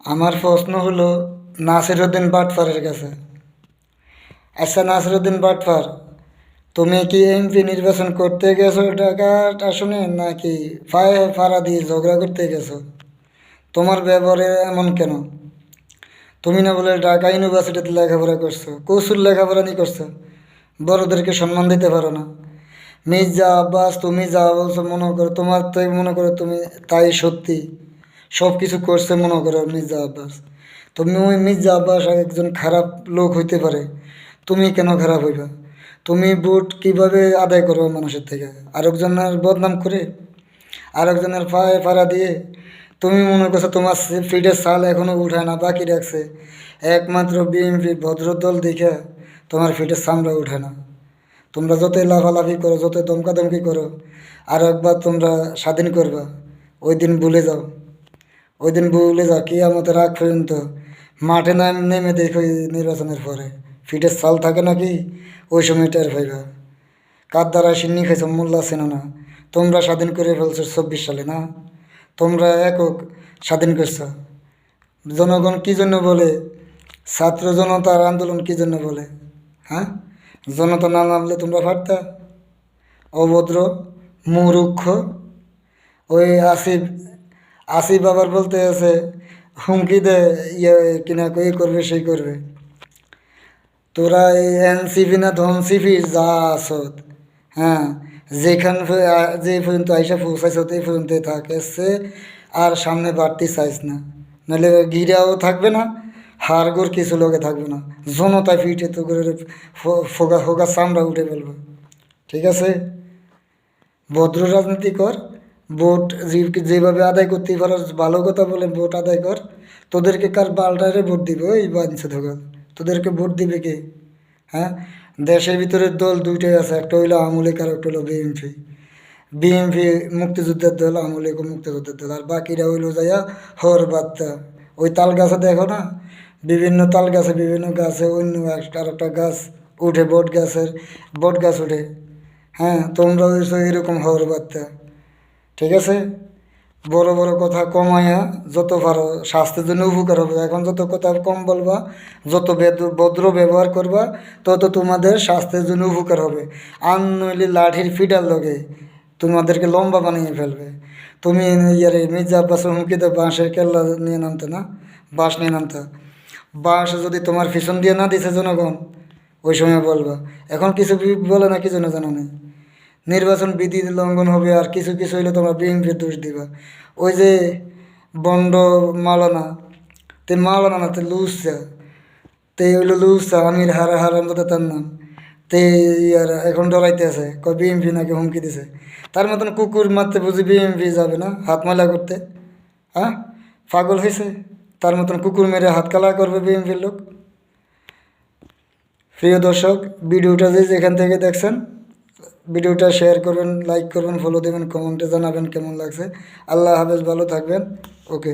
আমার প্রশ্ন হলো নাসিরউদ্দিন বাটফারের কাছে। আচ্ছা নাসিরউদ্দিন বাটফার, তুমি কি এমপি নির্বাচন করতে গেছো ঢাকার আসনে নাকি ফায়ে ফাড়া দিয়ে ঝগড়া করতে গেছো? তোমার ব্যবহারে এমন কেন? তুমি না বলে ঢাকা ইউনিভার্সিটিতে লেখাপড়া করছো, কৌশল লেখাপড়া নিয়ে করছো, বড়োদেরকে সম্মান দিতে পারো না। মির্জা আব্বাস তুমি যা বলছো মনে করো তোমার তাই মনে করো তুমি তাই সত্যি, সব কিছু করছে মনে করো মির্জা আব্বাস। তুমি ওই মির্জা আব্বাস একজন খারাপ লোক হইতে পারে, তুমি কেন খারাপ হইবা? তুমি ভোট কিভাবে আদায় করো মানুষের থেকে? আরেকজনের বদনাম করে, আরেকজনের পায়ে ফাড়া দিয়ে? তুমি মনে করছো তোমার ফিটের সাল এখনও উঠায় না, বাকি রাখছে। একমাত্র বিএনপি ভদ্রদল দেখে তোমার ফিটের সামলা উঠে না। তোমরা যতই লাফালাফি করো, যতই দমকাদমকি করো, আর একবার তোমরা স্বাধীন করবা, ওই দিন ভুলে যাও। ওই দিন ভুলে যাও, কি আমাদের আগ পর্যন্ত মাঠে নেমে দেখো এই নির্বাচনের পরে ফিটের সাল থাকে নাকি, ওই সময় টের পাইবা। কার দ্বারা সিন্নি খাইছ মোল্লা চেনো না। তোমরা স্বাধীন করে ফেলছো 24 সালে না? তোমরা একক স্বাধীন করছ। জনগণ কী জন্য বলে, ছাত্র জনতার আন্দোলন কী জন্য বলে? হ্যাঁ, জনতা না নামলে তোমরা পারতা? অভদ্র, মূর্খ। ওই আসিফ, আসিফ আবার বলতে আছে, হুমকি দে, ইয়ে কিনা কই করবে সেই করবে। তোরা এই এনসিপি না ধনসিপি যা আসত, হ্যাঁ, যে পর্যন্ত আইসা পৌঁছাইছ এই পর্যন্ত থাক এসছে, আর সামনে বাড়তি চাইস না, নাহলে গিরাও থাকবে না, হাড়গোড় কিছু লোকে থাকবে না, জনতায় ফিটে তো করে ফোকা ফোকা চামড়া উঠে ফেলবে। ঠিক আছে, ভদ্র রাজনীতি কর, ভোট যেভাবে আদায় করতে পারো ভালো কথা বলে ভোট আদায় কর। তোদেরকে কার বালটারে ভোট দিবে ওই বাঞ্ছে ধোকা? তোদেরকে ভোট দিবে কে? হ্যাঁ, দেশের ভিতরে দল দুইটাই আছে, একটা হইলো আওয়ামী লীগ আর একটা হইলো বিএনপি। বিএনপি মুক্তিযুদ্ধের দল, আওয়ামী লীগ মুক্তিযুদ্ধের দল, আর বাকিরা হইলো যাইয়া হর বার্তা। ওই তাল গাছে দেখো না, বিভিন্ন তাল গাছে বিভিন্ন গাছে অন্য একটা আর একটা গাছ উঠে, বট গাছ উঠে। হ্যাঁ, তোমরা হইছো এরকম হওয়ার বার্তা। ঠিক আছে, বড় বড় কথা কমাইয়া যত পারো স্বাস্থ্যের জন্য উপকার হবে। এখন যত কথা কম বলবা, যত ভদ্র ব্যবহার করবা, তত তোমাদের স্বাস্থ্যের জন্য উপকার হবে। আর নইলে লাঠির ফিডার লগে তোমাদেরকে লম্বা বানিয়ে ফেলবে। তুমি ইয়ারে মির্জা আব্বাসের হুমকিতে বাঁশের কেল্লা নিয়ে নামতে না, বাঁশ নিয়ে নামতে। বাঁশ যদি তোমার পিছন দিয়ে না দিছে জনগণ, ওই সময় বলবা। এখন কিছু বলে না, কি জন্য জানো নেই? নির্বাচন বিধি লঙ্ঘন হবে, আর কিছু কিছু হইলে তোমরা বিএনপির দোষ দিবা। ওই যে বন্ড মাওলানা, তে মাওলানা না তে লুসা, তে হইলো লুসা, আমির হারাম যাতে তার নাম। তে ইয়ার এখন ডরাইতে আছে, কয় বিএমপি নাকি হুমকি দিছে। তার মতন কুকুর মারতে বুঝি বিএমপি যাবে না হাত ময়লা করতে? হ্যাঁ, পাগল হয়েছে? তার মতন কুকুর মেরে হাত কালা করবে বিএমপির লোক? প্রিয় দর্শক, ভিডিওটা যে যেখান থেকে দেখছেন, ভিডিওটা শেয়ার করবেন, লাইক করবেন, ফলো দেবেন, কমেন্টে জানাবেন কেমন লাগছে। আল্লাহ হাফেজ, ভালো থাকবেন। ওকে।